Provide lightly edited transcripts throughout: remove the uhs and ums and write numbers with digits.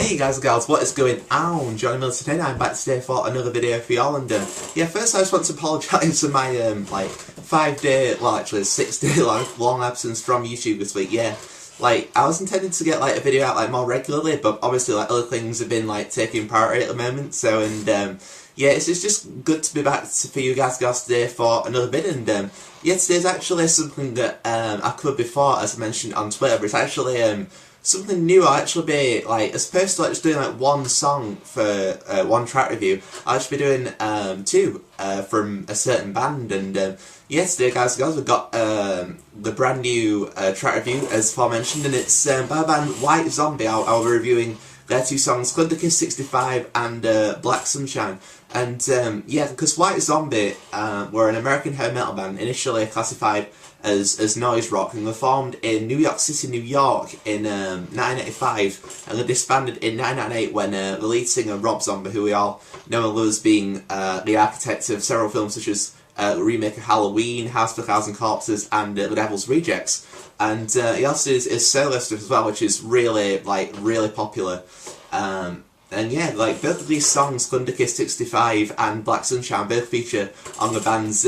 Hey guys and girls, what is going on? Johnny Mills today. I'm back today for another video for y'all, and yeah, first I just want to apologise for my like 5-day, well actually 6-day long absence from YouTube this week. Yeah, like I was intending to get like a video out like more regularly, but obviously like other things have been like taking priority at the moment. So yeah, it's just good to be back for you guys today for another bit, and yeah, today's actually something that I covered before, as I mentioned on Twitter, but it's actually something new. I'll actually be, like, as opposed to like just doing like one song for one track review, I'll actually be doing two from a certain band, and yeah, today guys and girls, we've got the brand new track review, as aforementioned, and it's by the band White Zombie. I'll be reviewing their two songs, Kiss 65 and Black Sunshine. And yeah, because White Zombie were an American heavy metal band, initially classified as noise rock, and were formed in New York City, New York in 1985, and they disbanded in 1998 when the lead singer Rob Zombie, who we all know and love as being the architect of several films such as the remake of Halloween, House of a Thousand Corpses, and The Devil's Rejects. And he also is solo stuff as well, which is really popular. And yeah, like both of these songs, Kiss 65 and Black Sunshine, both feature on the band's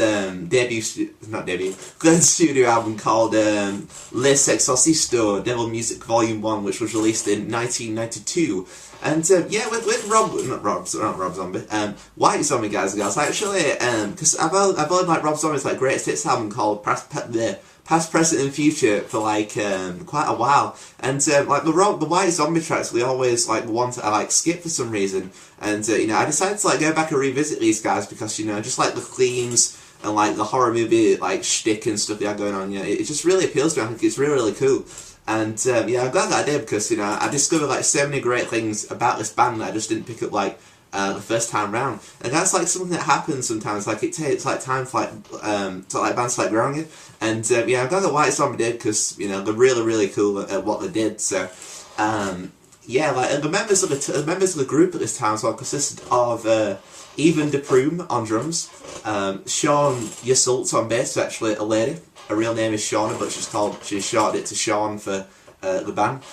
third studio album called Sexorcisto, Devil Music Volume 1, which was released in 1992. And yeah, with Rob Zombie, White Zombie guys and girls, actually, because I've only like Rob Zombie's like greatest hits album called Past, Present and Future for like quite a while, and like the White Zombie tracks, we always like the ones that I like skip for some reason, and you know, I decided to like go back and revisit these guys because, you know, just like the themes and like the horror movie like shtick and stuff they have going on, you know, it just really appeals to me. I think it's really cool. And yeah, I'm glad that I did, because, you know, I discovered like so many great things about this band that I just didn't pick up like the first time round, and that's like something that happens sometimes. Like it takes like time for like bands to like grow on you, and yeah, I'm glad that White Zombie did, because, you know, they're really cool at what they did. So yeah, like, and the members of the group at this time as well consisted of Even DePrume on drums, Sean Yseult on bass, who's actually a lady. Her real name is Shauna, but she's shortened it to Sean for the band.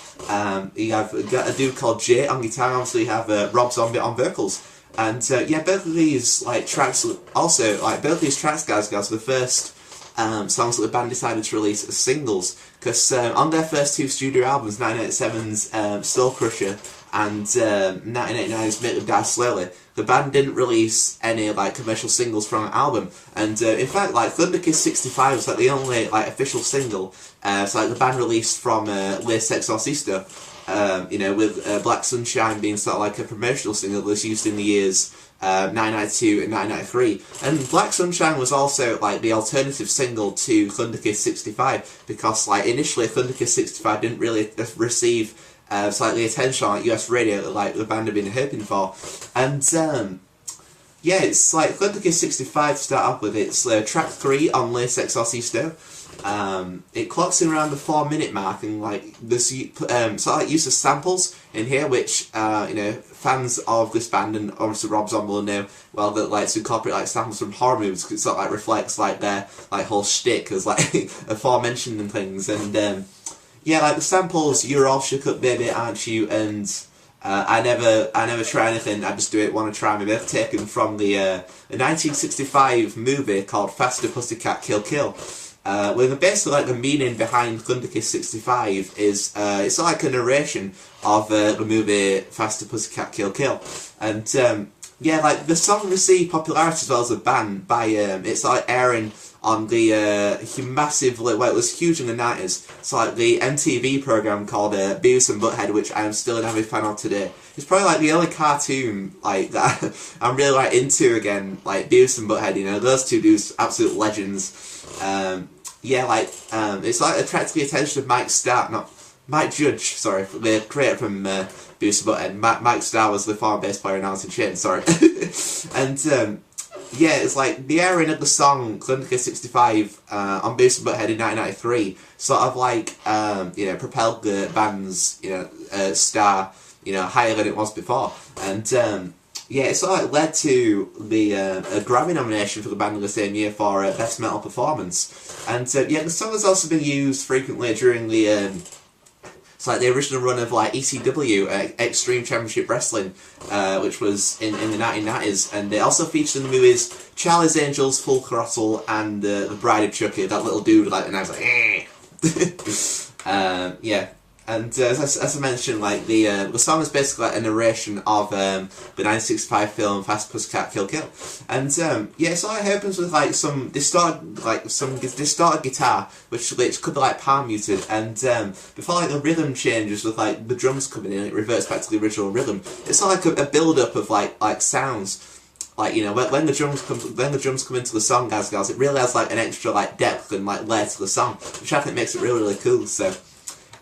You have got a dude called Jay on guitar. Obviously, you have Rob Zombie on vocals, and yeah, both of these like tracks. Also, like both these tracks, guys, were the first songs that the band decided to release as singles. Because on their first two studio albums, 1987's Soul Crusher and 1989's Make Them Die Slowly, the band didn't release any like commercial singles from an album, and in fact, like Kiss 65 was like the only like official single. So like the band released from Sexorcisto, you know, with Black Sunshine being sort of like a promotional single that was used in the years 1992 and 1993. And Black Sunshine was also like the alternative single to Kiss 65, because like initially Kiss 65 didn't really receive slightly attention on US radio that like the band had been hoping for. And yeah, it's like Kiss 65 to start off with. It's track 3 on Le Sexorcisto. It clocks in around the 4-minute mark, and like there's sort of like use of samples in here, which you know, fans of this band and obviously Rob Zombie will know well, that like to incorporate like samples from horror movies, because it sort of like reflects like their like whole shtick as like aforementioned and things. And yeah, like the samples, "You're All Shook Up Baby, Aren't You?" and I never try anything, I just do it, wanna try me, both taken from the 1965 movie called Faster Pussycat Kill Kill. Where basically like the meaning behind Kiss 65 is it's like a narration of the movie Faster Pussycat Kill Kill, and yeah, like the song received popularity as well as a band by it's like airing on the massive, well, it was huge in the 90s. So like the MTV program called Beavis and Butthead, which I am still an avid fan of today. It's probably like the only cartoon like that I'm really like into again, like Beavis and Butthead. You know, those two dudes, absolute legends. Yeah, like it's like attracted the attention of Mike Judge, sorry, the creator from Beavis and Butthead. Mike Starr was the former bass player in Alice in Chains, sorry. And yeah, it's like the airing of the song Kiss 65 on Beavis and Butthead in 1993 sort of like you know, propelled the band's, you know, star, you know, higher than it was before. And yeah, it sort of led to the a Grammy nomination for the band in the same year for Best Metal Performance. And yeah, the song has also been used frequently during the It's like the original run of like ECW, Extreme Championship Wrestling, which was in the 1990s, and it also featured in the movies Charlie's Angels, Full Throttle, and The Bride of Chucky. That little dude with like the knives, like yeah. And as I mentioned, like the song is basically like a narration of the 1965 film Fast Pussycat Kill Kill, and yeah, so it opens with like some distorted guitar, which could be like palm muted, and before like the rhythm changes with like the drums coming in, it reverts back to the original rhythm. It's like a build up of like sounds. Like, you know, when the drums come into the song, guys, it really has like an extra like depth and like layer to the song, which I think makes it really cool. So.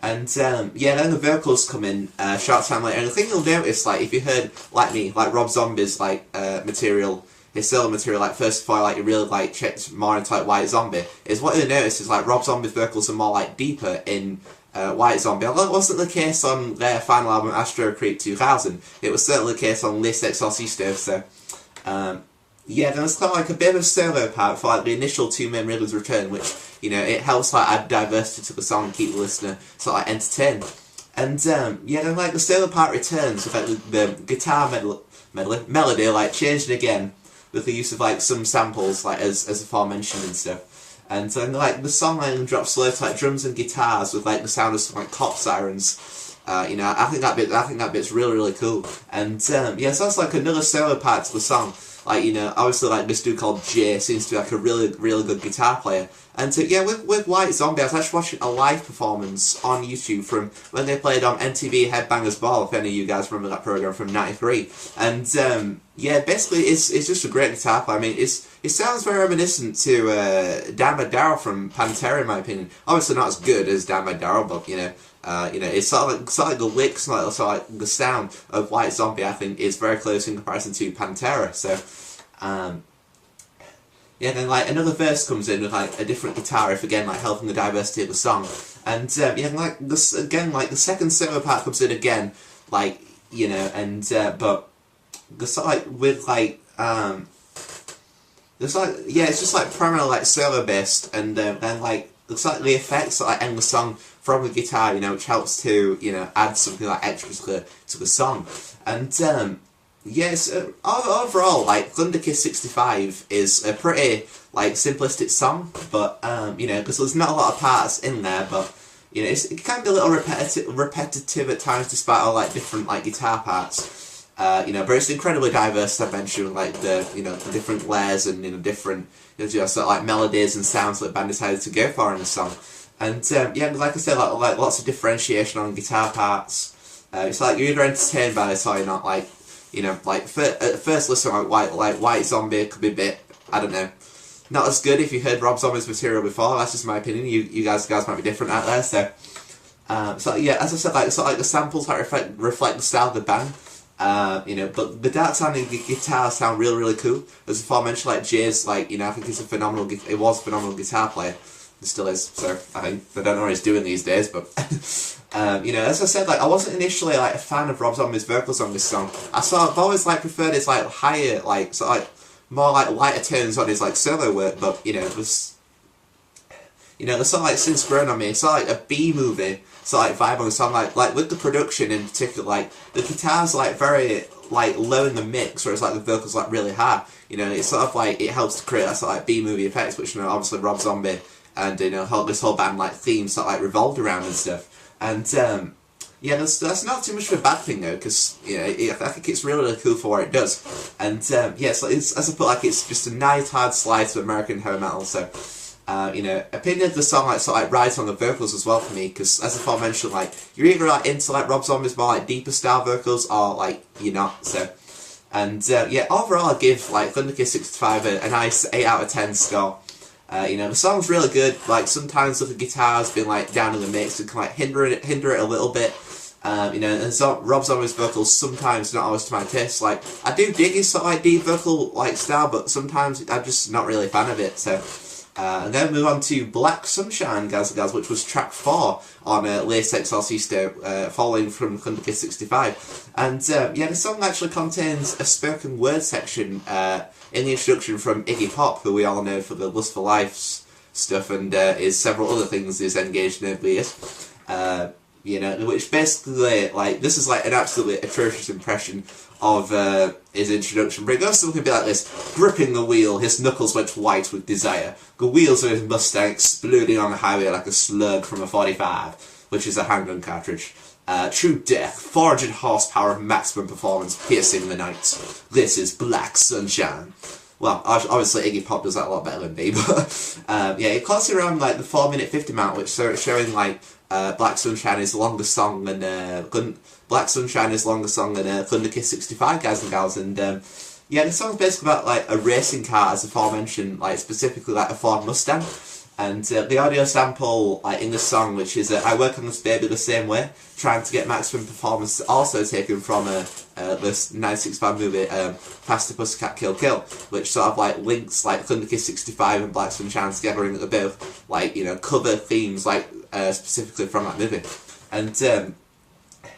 And yeah, then the vocals come in short time later, and I think you'll notice, like, if you heard, like me, like Rob Zombie's like material, his solo material, like first of all, like you really like checked more into like White Zombie, is what you'll notice is like Rob Zombie's vocals are more like deeper in White Zombie. Although it wasn't the case on their final album Astro Creep 2000, it was certainly the case on this Sexorcisto. So yeah, then it's kind of like a bit of a solo part for like the initial two main rhythms return, which, you know, it helps like add diversity to the song and keep the listener sort of like entertained. And yeah, then like the solo part returns with like the guitar melody like changing again with the use of like some samples like as aforementioned and stuff. And then like the song line drops slow to like drums and guitars with like the sound of some like cop sirens. You know, I think that bit's really cool. And yeah, so that's like another solo part to the song. Like, you know, obviously like this dude called Jay seems to be like a really good guitar player. And yeah, with White Zombie, I was actually watching a live performance on YouTube from when they played on MTV Headbangers Ball, if any of you guys remember that program from '93. And yeah, basically it's just a great guitar player. I mean, it sounds very reminiscent to Dan McDowell from Pantera, in my opinion. Obviously not as good as Dan McDowell, but you know, it's sort of like the licks, like the sound of White Zombie, I think, is very close in comparison to Pantera. So, yeah, then like another verse comes in with like a different guitar riff again, like helping the diversity of the song. And yeah, like this again, like the second solo part comes in again, like, you know, and but the sort of like with like it's like, yeah, it's just like primarily like solo based, and then like it's like the effects that like end the song from the guitar, you know, which helps to, you know, add something like extra to the song. And yes, overall, like Thunder Kiss 65 is a pretty like simplistic song, but you know, because there's not a lot of parts in there, but you know, it can be a little repetitive at times, despite all like different like guitar parts. You know, but it's incredibly diverse. I mentioned like the, you know, the different layers and, you know, different, you know, just sort of like melodies and sounds that the band decided to go for in the song. And yeah, like I said, like lots of differentiation on guitar parts. It's like you're either entertained by this or you're not. Like, you know, like at first listen, like White Zombie could be a bit, I don't know, not as good if you heard Rob Zombie's material before. That's just my opinion. You guys might be different out there. So, so yeah, as I said, like sort of like the samples like reflect the style of the band. You know, but the dark sounding guitars sound really cool. As aforementioned, like Jay's, like, you know, I think he's a phenomenal guitar player. It still is, so I think I don't know what he's doing these days, but you know, as I said, like I wasn't initially like a fan of Rob Zombie's vocals on this song. I've always like preferred his like higher, like sort of like more like lighter tones on his like solo work, but you know, it was, you know, the song like since grown on me. It's sort of like a B movie, sort of like vibe on the song, like with the production in particular, like the guitar's like very like low in the mix, whereas like the vocals like really high. You know, it's sort of like it helps to create that sort of like B movie effects, which, you know, obviously Rob Zombie and, you know, this whole band like theme sort of like revolved around and stuff. And yeah, that's not too much of a bad thing though, because, you know, I think it's really cool for what it does. And yeah, so it's, as I put, like it's just a nice hard slide to American hair metal. So you know, opinion of the song like sort of like rides on the vocals as well for me, because as aforementioned, like you're either like into like Rob Zombie's more like deeper style vocals or like you're not. So, and yeah, overall I give like Thunder Kiss 65 a nice 8 out of 10 score. You know, the song's really good. Like sometimes with the guitars being like down in the mix, it can like hinder it a little bit. You know, and so Rob Zombie's vocals sometimes not always to my taste. Like I do dig his sort of like deep vocal like style, but sometimes I'm just not really a fan of it. So, and then move on to Black Sunshine, guys, which was track 4 on Les Sexorcisto, following from Thunder Kiss 65. And yeah, the song actually contains a spoken word section in the introduction from Iggy Pop, who we all know for the Lust for Life stuff, and is several other things he's engaged in over the years. you know, which basically, like, this is like an absolutely atrocious impression of his introduction, but it goes something a bit like this: gripping the wheel, his knuckles went white with desire. The wheels of his Mustang exploding on the highway like a slug from a 45, which is a handgun cartridge. True death, 400 horsepower, maximum performance, piercing the night. This is Black Sunshine. Well, obviously Iggy Pop does that a lot better than me, but yeah, it closes around like the 4:50 mark, which so it's showing like Black Sunshine is the longest song than Black Sunshine is longer song than Thunder Kiss 65, guys and gals, and yeah, the song's basically about like a racing car, as aforementioned, like specifically like a Ford Mustang. And the audio sample like in the song, which is I work on this baby the same way, trying to get maximum performance, also taken from this 1965 movie Faster Pussycat Kill Kill, which sort of like links like Thunder Kiss 65 and Black Sunshine together, in that they're both like, you know, cover themes like specifically from that movie. And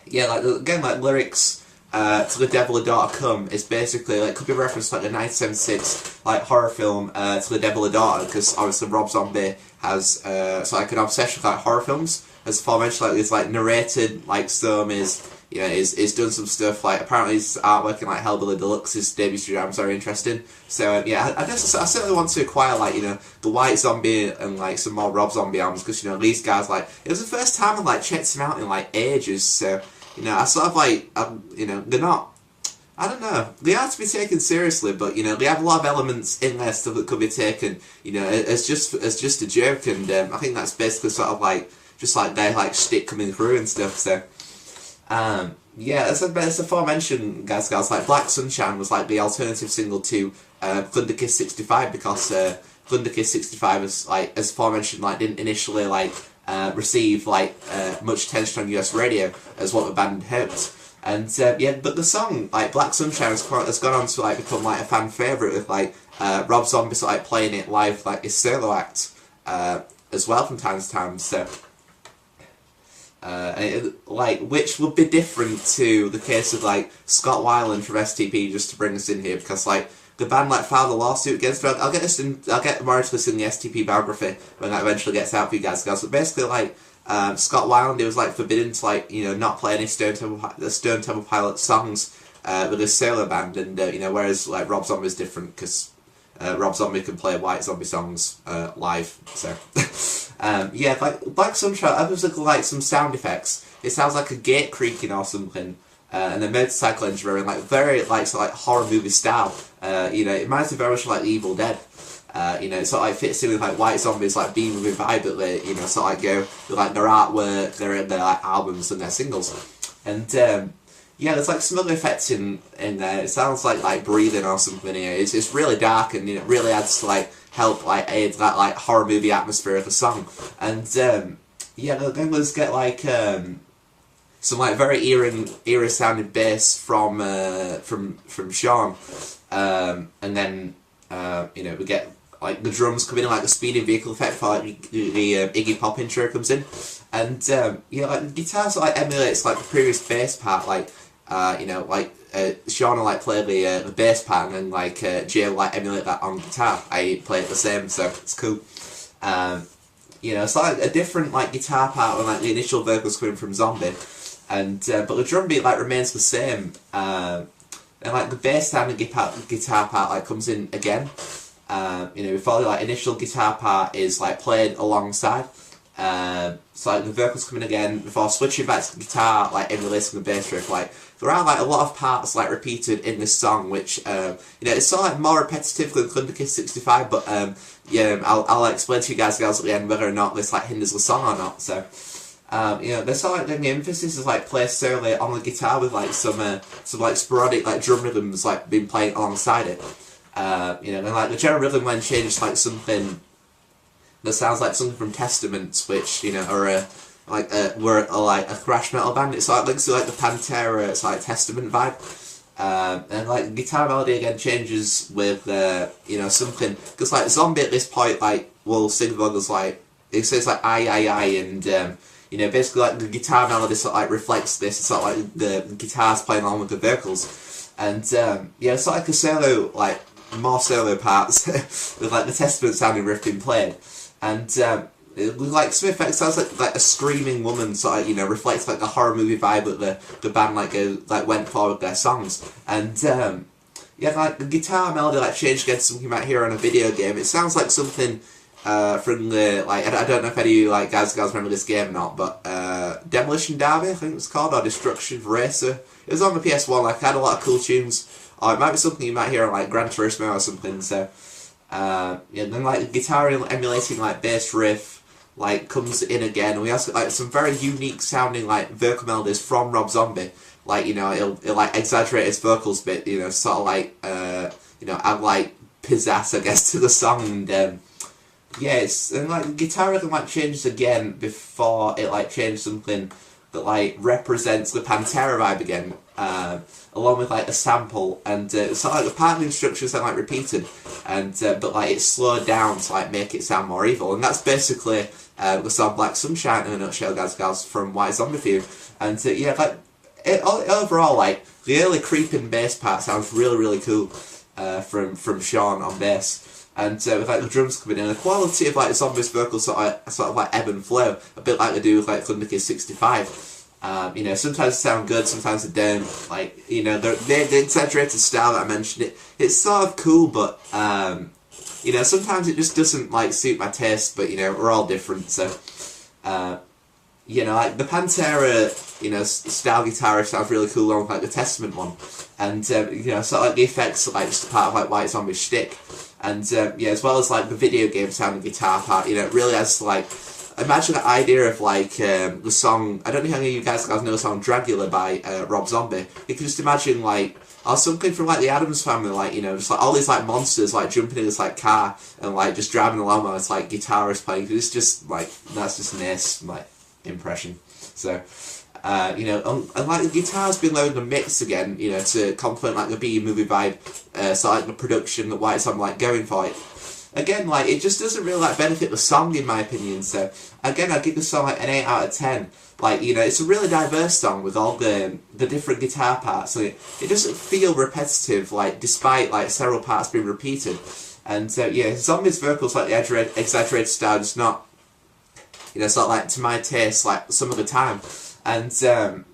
yeah, like again, like lyrics to The Devil a Daughter Come is basically like, could be referenced to like the 1976 like horror film To the Devil a Daughter, because obviously Rob Zombie has so like an obsession with like horror films, as aforementioned. Like it's like narrated, like some is, you know, is done some stuff, like apparently his artwork in like Hellbilly Deluxe's debut studio albums are interesting. So yeah, I guess I certainly want to acquire like, you know, the White Zombie and like some more Rob Zombie albums, because, you know, these guys, like, it was the first time I like checked them out in like ages. So, you know, I sort of like, you know, they're not, I don't know, they are to be taken seriously, but, you know, they have a lot of elements in their stuff that could be taken, you know, as just a joke, and I think that's basically sort of like, just like their like shtick coming through and stuff. So yeah, as aforementioned, guys, like Black Sunshine was like the alternative single to Thunder Kiss 65, because Thunder Kiss 65 was like, as aforementioned, like didn't initially like receive like much attention on US radio as what the band had hoped. And yeah, but the song like Black Sunshine has gone on to like become like a fan favourite, with like Rob Zombie sort of like playing it live, like his solo act as well from time to time. So like, which would be different to the case of like Scott Weiland from STP, just to bring us in here, because like the band like filed a lawsuit against her. I'll get more into this in the STP biography when that eventually gets out for you guys. But basically, like Scott Weiland, he was like forbidden to like, you know, not play any Stone Temple Pilots songs with his solo band, and you know, whereas like Rob Zombie is different, because Rob Zombie can play White Zombie songs live. So yeah, like Black Sunshine, I was looking like some sound effects. It sounds like a gate creaking or something. And the motorcycle engine are in like very like sort of like horror movie style. You know, it reminds me very much of like Evil Dead. You know, it sort of like fits in with like White Zombies like being with vibe that they, you know, sort of like go with like their artwork, their like albums and their singles. And yeah, there's like some other effects in there. It sounds like breathing or something here. It's really dark, and you know, it really adds to like help like aid that like horror movie atmosphere of the song. And yeah, then let's get like some like very eerie sounding bass from Sean, and then you know, we get like the drums come in, like the speeding vehicle effect for like the Iggy Pop intro comes in, and you know, like the guitar sort of like emulates like the previous bass part, like you know, like Sean will like play the bass part, and then like Jay will like emulate that on guitar. I play it the same, so it's cool. You know, it's like a different like guitar part when like the initial vocals coming from Zombie. And but the drum beat like remains the same, and like the bass sound and guitar part like comes in again. You know, before the like initial guitar part is like played alongside. So like the vocals come in again before switching back to the guitar, like emulating the bass riff. Like there are like a lot of parts like repeated in this song, which you know, it's sort of like more repetitive than Thunder Kiss 65. But yeah, I'll explain to you guys at the end whether or not this like hinders the song or not. So. You know, there's sort of like the emphasis is like placed solely on the guitar, with like some like sporadic like drum rhythms like being played alongside it. You know, and like the general rhythm then changes like something that sounds like something from Testament, which, you know, are were like a thrash metal band. It sort of links to like the Pantera, it's like Testament vibe. And like the guitar melody again changes with you know, something, because like Zombie at this point like will sing vocals like, it says like I, and you know, basically like the guitar melody sort of like reflects this. It's sort of like the guitar's playing along with the vocals, and yeah, it's sort of like a solo, like more solo parts with like the Testament sounding riff being played, and with like some effects, sounds like a screaming woman, sort of, you know, reflects like a horror movie vibe that the band went for with their songs. And yeah, like the guitar melody like changed against something you might hear on a video game. It sounds like something from the, like, I don't know if any of you like guys and girls remember this game or not, but Demolition Derby, I think it was called, or Destruction Racer. It was on the PS1. Like, it had a lot of cool tunes. Or it might be something you might hear on like Gran Turismo or something. So yeah, then like the guitar emulating like bass riff like comes in again, and we also get like some very unique sounding like vocal melodies from Rob Zombie. Like, you know, it'll like exaggerate his vocals a bit, you know, sort of like you know, add like pizzazz, I guess, to the song. And yeah, and like the guitar rhythm like changes again before it like changes something that like represents the Pantera vibe again, along with like a sample, and so like the part of the instructions are like repeated, and but like it's slowed down to like make it sound more evil, and that's basically the song Black Sunshine in a nutshell, guys and gals, from White Zombie Feud. And yeah, like overall, like the early creeping bass part sounds really really cool from Sean on bass. And with like the drums coming in, the quality of like Zombie's vocals sort of like ebb and flow, a bit like they do with like Thunder Kiss 65. You know, sometimes they sound good, sometimes they don't. Like, you know, the exaggerated style that I mentioned, it's sort of cool, but you know, sometimes it just doesn't like suit my taste. But you know, we're all different, so you know, like the Pantera, you know, style guitar sounds really cool along with like the Testament one, and you know, sort of like the effects are like just a part of like White Zombie's shtick. And yeah, as well as like the video game sounding guitar part, you know, it really has like, imagine the idea of like the song, I don't know how many of you guys know the song Dragula by Rob Zombie. You can just imagine like, or something from like the Addams Family, like, you know, just like all these like monsters like jumping in this like car and like just driving along while it's like guitarist playing. It's just like, that's just a nice like impression. So you know, and like the guitar's been loaded and mixed again, you know, to complement like the B-movie vibe, so like the production that White's on like going for it. Again, like it just doesn't really like benefit the song in my opinion. So again, I'd give the song like an 8 out of 10. Like, you know, it's a really diverse song with all the different guitar parts. So it doesn't feel repetitive, like despite like several parts being repeated. And yeah, Zombie's vocals like the exaggerated style is not, you know, sort of like to my taste like some of the time. And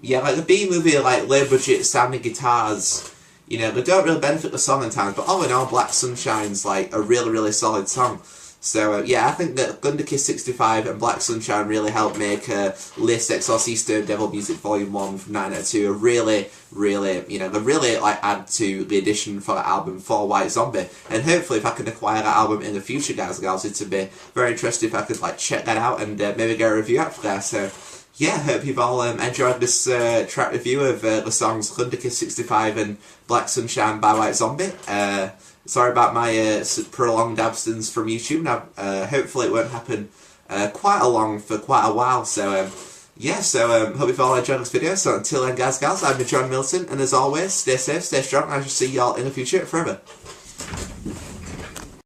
yeah, like the B-movie, like low budget sounding guitars, you know, they don't really benefit the song in times, but all in all, Black Sunshine's like a really, really solid song. So yeah, I think that Thunder Kiss 65 and Black Sunshine really helped make Le Sexorcisto Devil Music Volume 1 from 1992 a really, really, you know, they really like add to the addition for the album for White Zombie. And hopefully if I can acquire that album in the future, guys and gals, it'd be very interesting if I could like check that out and maybe get a review out for that. So yeah, hope you've all enjoyed this track review of the songs Thunder Kiss 65 and Black Sunshine by White Zombie. Sorry about my prolonged absence from YouTube. Now, hopefully it won't happen for quite a while. So yeah, so hope you've all enjoyed this video. So until then, guys, gals, I've been John Milton, and as always, stay safe, stay strong, and I shall see you all in the future forever.